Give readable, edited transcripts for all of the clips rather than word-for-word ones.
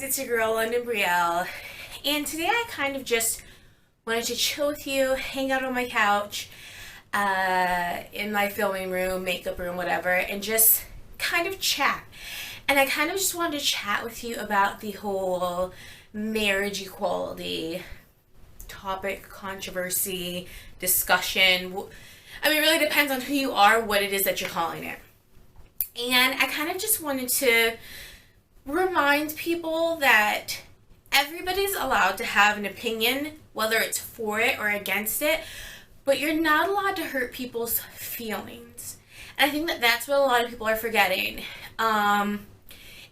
guys, it's your girl London Bri-Real, and today I kind of just wanted to chill with you, hang out on my couch, in my filming room, makeup room, whatever, and just kind of chat. And I kind of just wanted to chat with you about the whole marriage equality topic, controversy, discussion. I mean, it really depends on who you are, what it is that you're calling it. And I kind of just wanted to remind people that everybody's allowed to have an opinion, whether it's for it or against it, but you're not allowed to hurt people's feelings. And I think that that's what a lot of people are forgetting.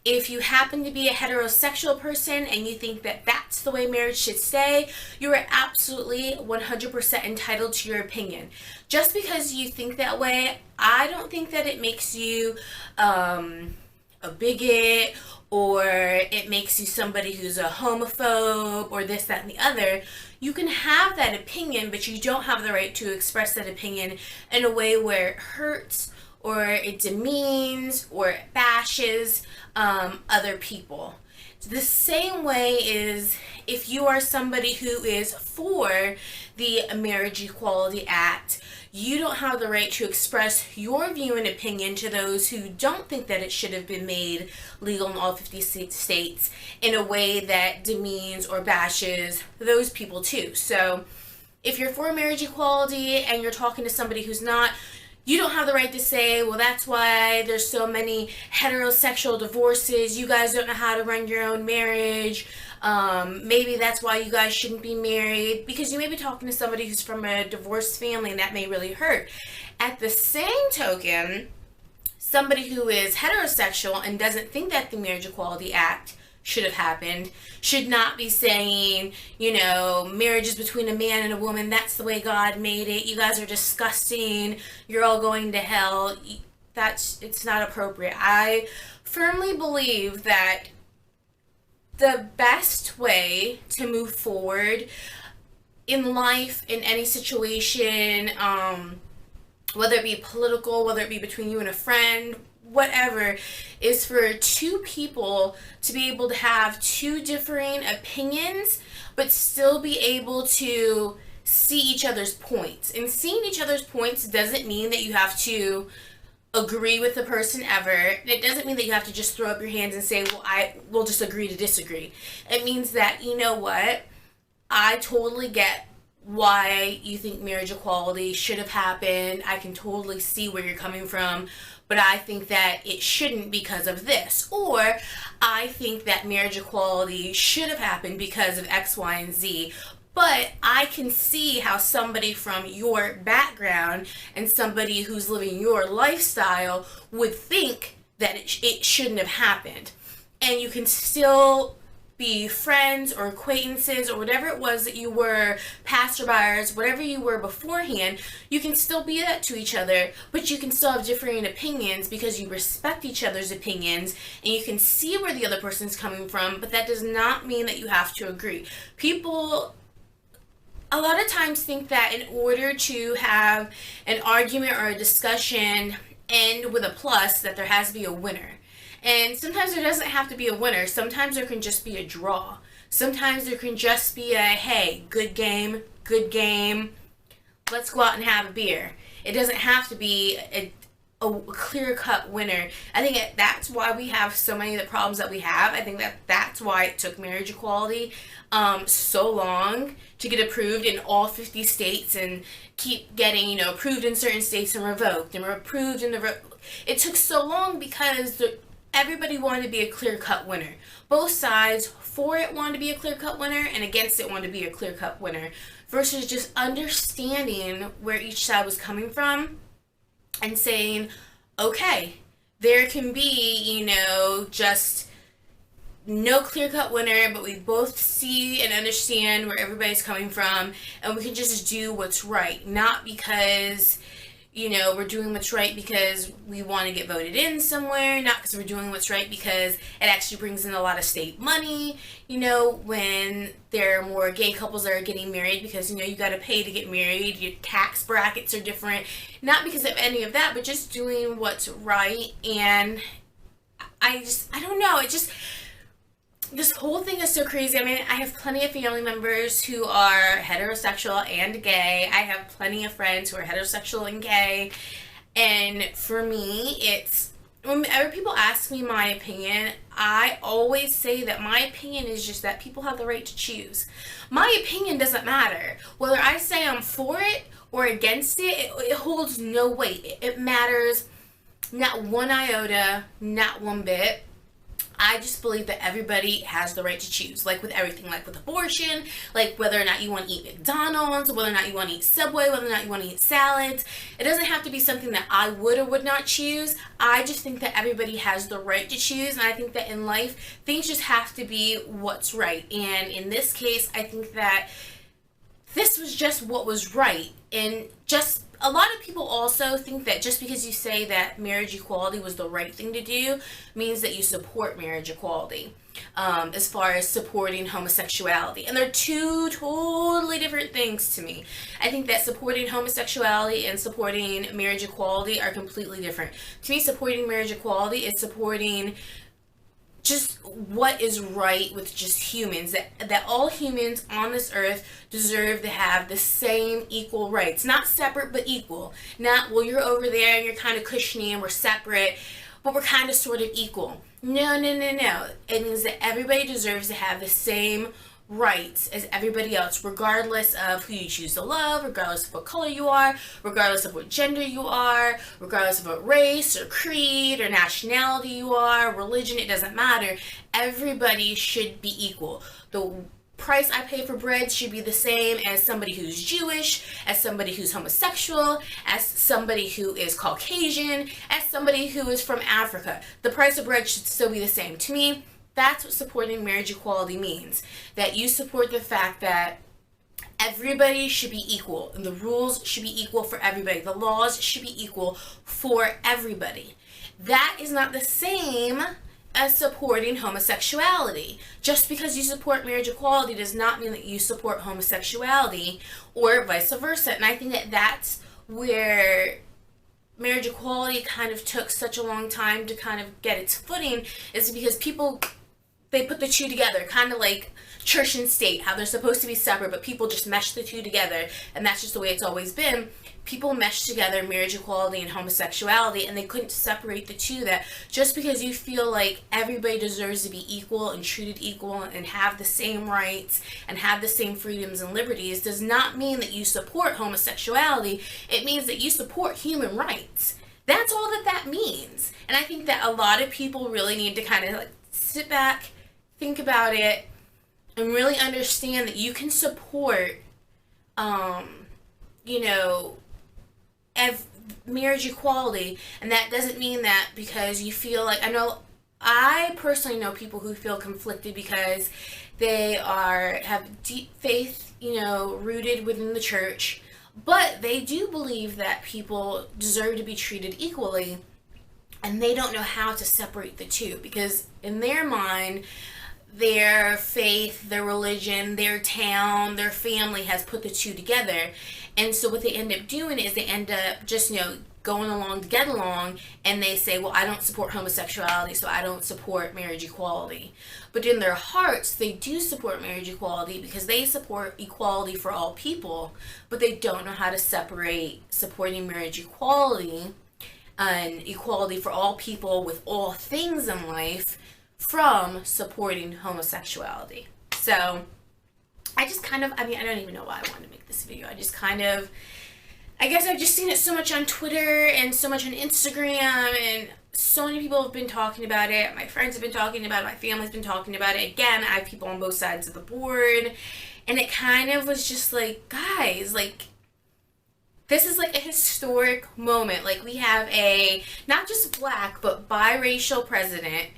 If you happen to be a heterosexual person and you think that that's the way marriage should stay, you are absolutely 100% entitled to your opinion. Just because you think that way, I don't think that it makes you a bigot, or it makes you somebody who's a homophobe, or this, that, and the other. You can have that opinion, but you don't have the right to express that opinion in a way where it hurts, or it demeans, or it bashes other people. The same way is if you are somebody who is for the Marriage Equality Act, you don't have the right to express your view and opinion to those who don't think that it should have been made legal in all 50 states in a way that demeans or bashes those people too. So if you're for marriage equality and you're talking to somebody who's not, you don't have the right to say, well, that's why there's so many heterosexual divorces. You guys don't know how to run your own marriage. Maybe that's why you guys shouldn't be married, because you may be talking to somebody who's from a divorced family and that may really hurt. At the same token, somebody who is heterosexual and doesn't think that the Marriage Equality Act should have happened should not be saying, marriage is between a man and a woman. That's the way God made it. You guys are disgusting. You're all going to hell. It's not appropriate. I firmly believe that the best way to move forward in life, in any situation, whether it be political, whether it be between you and a friend, whatever, is for two people to be able to have two differing opinions, but still be able to see each other's points. And seeing each other's points doesn't mean that you have to agree with the person ever. It doesn't mean that you have to just throw up your hands and say, well, we'll just agree to disagree. It means that, you know what, I totally get why you think marriage equality should have happened. I can totally see where you're coming from, but I think that it shouldn't because of this. Or I think that marriage equality should have happened because of X, Y, and Z. But I can see how somebody from your background and somebody who's living your lifestyle would think that it shouldn't have happened. And you can still be friends or acquaintances or whatever it was that you were, passerbyers, whatever you were beforehand. You can still be that to each other, but you can still have differing opinions because you respect each other's opinions and you can see where the other person's coming from, but that does not mean that you have to agree. People a lot of times think that in order to have an argument or a discussion end with a plus, that there has to be a winner. And sometimes there doesn't have to be a winner. Sometimes there can just be a draw. Sometimes there can just be a, hey, good game, let's go out and have a beer. It doesn't have to be a clear-cut winner. I think that's why we have so many of the problems that we have. I think that's why it took marriage equality so long to get approved in all 50 states and keep getting, approved in certain states and revoked and approved in it took so long because everybody wanted to be a clear-cut winner. Both sides for it wanted to be a clear-cut winner and against it wanted to be a clear-cut winner, versus just understanding where each side was coming from and saying, okay, there can be, just no clear-cut winner, but we both see and understand where everybody's coming from, and we can just do what's right. Not because, we're doing what's right because we want to get voted in somewhere, not because we're doing what's right because it actually brings in a lot of state money, when there are more gay couples that are getting married because, you got to pay to get married, your tax brackets are different, not because of any of that, but just doing what's right. And I don't know, this whole thing is so crazy. I mean, I have plenty of family members who are heterosexual and gay. I have plenty of friends who are heterosexual and gay. And for me, it's whenever people ask me my opinion, I always say that my opinion is just that people have the right to choose. My opinion doesn't matter. Whether I say I'm for it or against it holds no weight. It matters not one iota, not one bit. I just believe that everybody has the right to choose, like with everything, like with abortion, like whether or not you want to eat McDonald's, whether or not you want to eat Subway, whether or not you want to eat salads. It doesn't have to be something that I would or would not choose. I just think that everybody has the right to choose, and I think that in life, things just have to be what's right. And in this case, I think that this was just what was right. And just a lot of people also think that just because you say that marriage equality was the right thing to do means that you support marriage equality, as far as supporting homosexuality. And they're two totally different things to me. I think that supporting homosexuality and supporting marriage equality are completely different. To me, supporting marriage equality is supporting just what is right with just humans, that all humans on this earth deserve to have the same equal rights, not separate but equal, not, well, you're over there and you're kind of cushiony and we're separate but we're kind of sort of equal. No, no, no, no. It means that everybody deserves to have the same rights as everybody else, regardless of who you choose to love, regardless of what color you are, regardless of what gender you are, regardless of what race or creed or nationality you are, religion, it doesn't matter. Everybody should be equal. The price I pay for bread should be the same as somebody who's Jewish, as somebody who's homosexual, as somebody who is Caucasian, as somebody who is from Africa. The price of bread should still be the same. To me, that's what supporting marriage equality means. That you support the fact that everybody should be equal, and the rules should be equal for everybody. The laws should be equal for everybody. That is not the same as supporting homosexuality. Just because you support marriage equality does not mean that you support homosexuality, or vice versa. And I think that that's where marriage equality kind of took such a long time to kind of get its footing, is because people, they put the two together, kind of like church and state, how they're supposed to be separate, but people just mesh the two together, and that's just the way it's always been. People mesh together marriage equality and homosexuality, and they couldn't separate the two. That just because you feel like everybody deserves to be equal and treated equal and have the same rights and have the same freedoms and liberties does not mean that you support homosexuality. It means that you support human rights. That's all that that means. And I think that a lot of people really need to kind of like sit back, think about it, and really understand that you can support, you know, marriage equality, and that doesn't mean that because you feel like, I personally know people who feel conflicted because they have deep faith, rooted within the church, but they do believe that people deserve to be treated equally, and they don't know how to separate the two, because in their mind, their faith, their religion, their town, their family has put the two together. And so what they end up doing is they end up just, going along to get along, and they say, well, I don't support homosexuality, so I don't support marriage equality. But in their hearts, they do support marriage equality because they support equality for all people, but they don't know how to separate supporting marriage equality and equality for all people with all things in life from supporting homosexuality. So I just kind of, I don't even know why I wanted to make this video. I guess I've just seen it so much on Twitter and so much on Instagram, and so many people have been talking about it. My friends have been talking about it. My family's been talking about it. Again, I have people on both sides of the board, and it kind of was just like, guys, like, this is like a historic moment. Like, we have a, not just black, but biracial president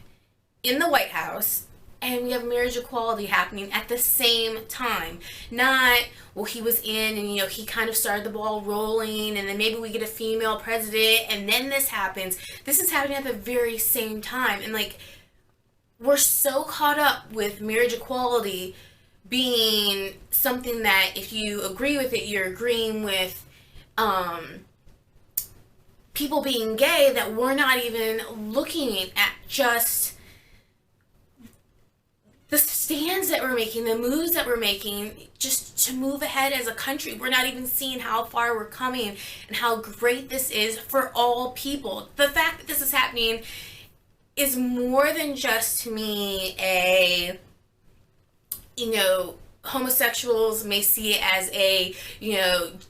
in the White House, and we have marriage equality happening at the same time. Not, well, he was in and, he kind of started the ball rolling, and then maybe we get a female president and then this happens. This is happening at the very same time. And like, we're so caught up with marriage equality being something that if you agree with it, you're agreeing with people being gay, that we're not even looking at just the stands that we're making, the moves that we're making, just to move ahead as a country. We're not even seeing how far we're coming and how great this is for all people. The fact that this is happening is more than just, to me, a, homosexuals may see it as a,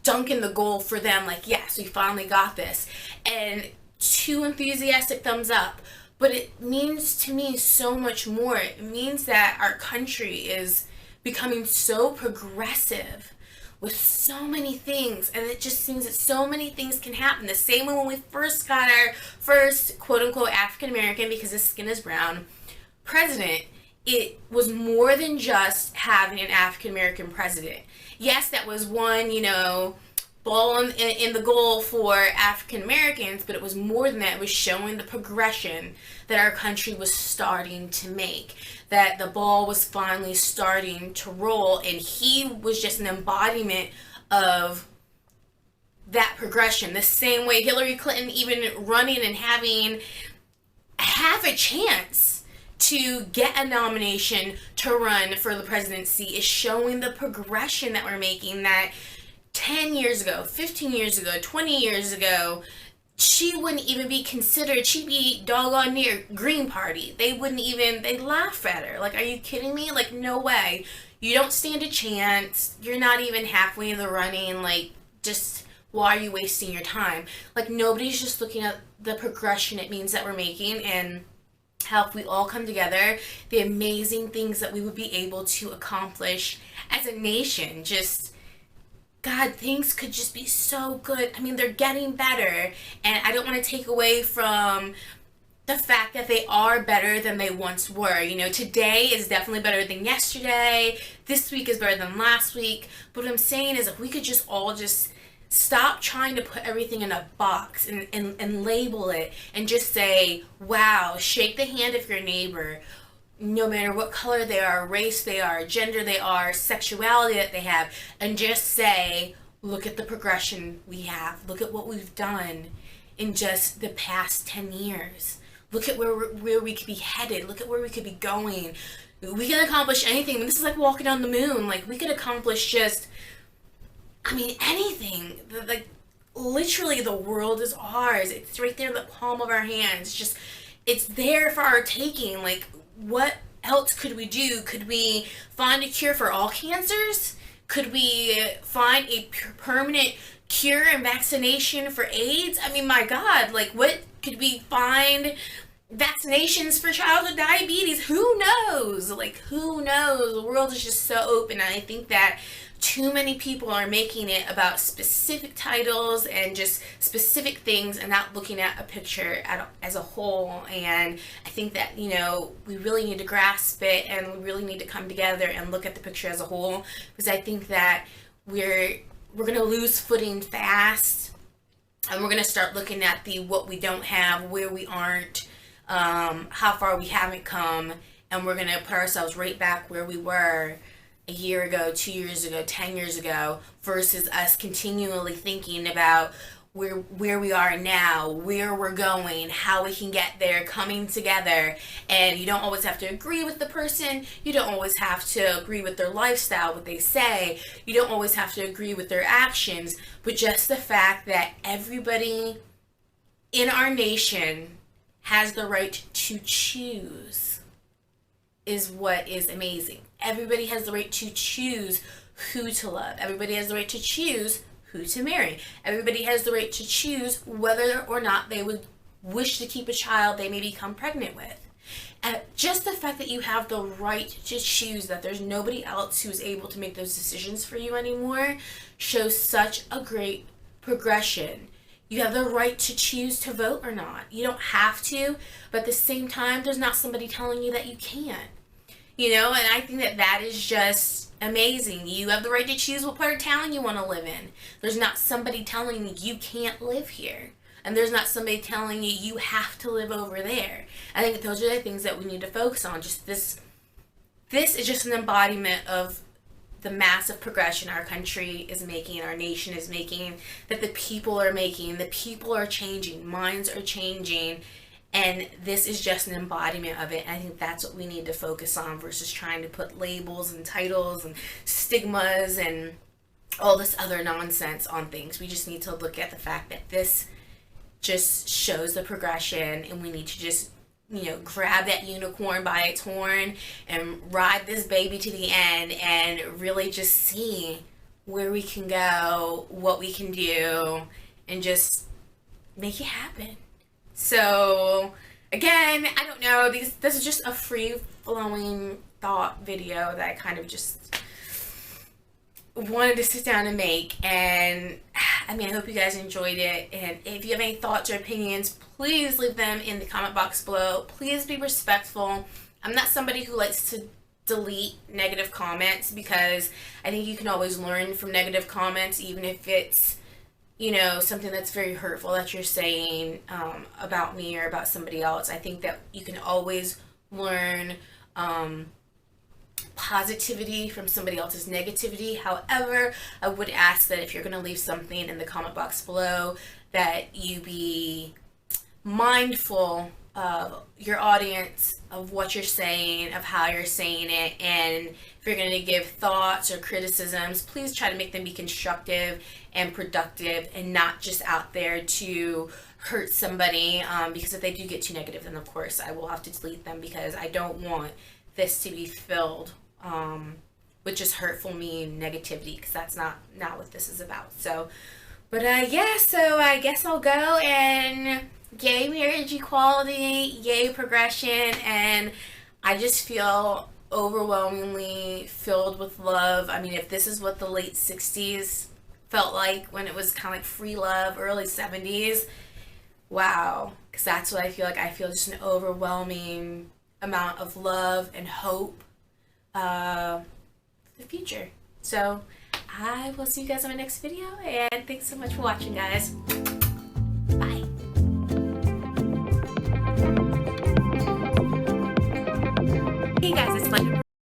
dunk in the goal for them, like, yes, we finally got this. And 2 enthusiastic thumbs up. But it means to me so much more. It means that our country is becoming so progressive with so many things, and it just seems that so many things can happen. The same way when we first got our first quote-unquote African American, because his skin is brown, president, it was more than just having an African American president. Yes, that was one, ball in the goal for African Americans, but it was more than that. It was showing the progression that our country was starting to make, that the ball was finally starting to roll, and he was just an embodiment of that progression. The same way Hillary Clinton, even running and having half a chance to get a nomination to run for the presidency, is showing the progression that we're making, that 10 years ago, 15 years ago, 20 years ago, she wouldn't even be considered. She'd be doggone near Green Party. They wouldn't even, they'd laugh at her. Like, are you kidding me? Like, no way. You don't stand a chance. You're not even halfway in the running. Like, just, why are you wasting your time? Like, nobody's just looking at the progression it means that we're making, and how if we all come together, the amazing things that we would be able to accomplish as a nation. Just, God, things could just be so good. I mean, they're getting better, and I don't want to take away from the fact that they are better than they once were. Today is definitely better than yesterday. This week is better than last week. But what I'm saying is, if we could just all just stop trying to put everything in a box and label it, and just say, wow, shake the hand of your neighbor, no matter what color they are, race they are, gender they are, sexuality that they have, and just say, look at the progression we have. Look at what we've done in just the past 10 years. Look at where we could be headed. Look at where we could be going. We can accomplish anything. This is like walking on the moon. Like, we could accomplish just, anything. Like, literally, the world is ours. It's right there in the palm of our hands. It's there for our taking. Like, what else could we do? Could we find a cure for all cancers? Could we find a permanent cure and vaccination for AIDS? My God, like, what could we find? Vaccinations for childhood diabetes? Who knows? Like, who knows? The world is just so open, and I think that too many people are making it about specific titles and just specific things, and not looking at a picture as a whole. And I think that, we really need to grasp it, and we really need to come together and look at the picture as a whole, because I think that we're going to lose footing fast, and we're going to start looking at what we don't have, where we aren't, how far we haven't come, and we're going to put ourselves right back where we were a year ago, 2 years ago, 10 years ago, versus us continually thinking about where we are now, where we're going, how we can get there, coming together. And you don't always have to agree with the person. You don't always have to agree with their lifestyle, what they say. You don't always have to agree with their actions. But just the fact that everybody in our nation has the right to choose is what is amazing. Everybody has the right to choose who to love. Everybody has the right to choose who to marry. Everybody has the right to choose whether or not they would wish to keep a child they may become pregnant with. And just the fact that you have the right to choose, that there's nobody else who's able to make those decisions for you anymore, shows such a great progression. You have the right to choose to vote or not. You don't have to, but at the same time, there's not somebody telling you that you can't. And I think that is just amazing. You have the right to choose what part of town you want to live in. There's not somebody telling you you can't live here. And there's not somebody telling you you have to live over there. I think those are the things that we need to focus on. Just this is just an embodiment of the massive progression our country is making, our nation is making, that the people are making. The people are changing. Minds are changing. And this is just an embodiment of it. And I think that's what we need to focus on versus trying to put labels and titles and stigmas and all this other nonsense on things. We just need to look at the fact that this just shows the progression, and we need to just, grab that unicorn by its horn and ride this baby to the end and really just see where we can go, what we can do, and just make it happen. So, again, I don't know, this is just a free-flowing thought video that I kind of just wanted to sit down and make. And I hope you guys enjoyed it. And if you have any thoughts or opinions, please leave them in the comment box below. Please be respectful. I'm not somebody who likes to delete negative comments, because I think you can always learn from negative comments, even if it's something that's very hurtful that you're saying about me or about somebody else. I think that you can always learn positivity from somebody else's negativity. However, I would ask that if you're going to leave something in the comment box below, that you be mindful of your audience, of what you're saying, of how you're saying it, and if you're going to give thoughts or criticisms, please try to make them be constructive and productive and not just out there to hurt somebody, because if they do get too negative, then of course I will have to delete them, because I don't want this to be filled with just hurtful, mean negativity, because that's not what this is about. So, but so I guess I'll go, and yay marriage equality, yay progression, and I just feel overwhelmingly filled with love. If this is what the late 60s felt like, when it was kind of like free love, early 70s, wow, because that's what I feel like. I feel just an overwhelming amount of love and hope for the future. So I will see you guys in my next video, and thanks so much for watching, guys. Bye.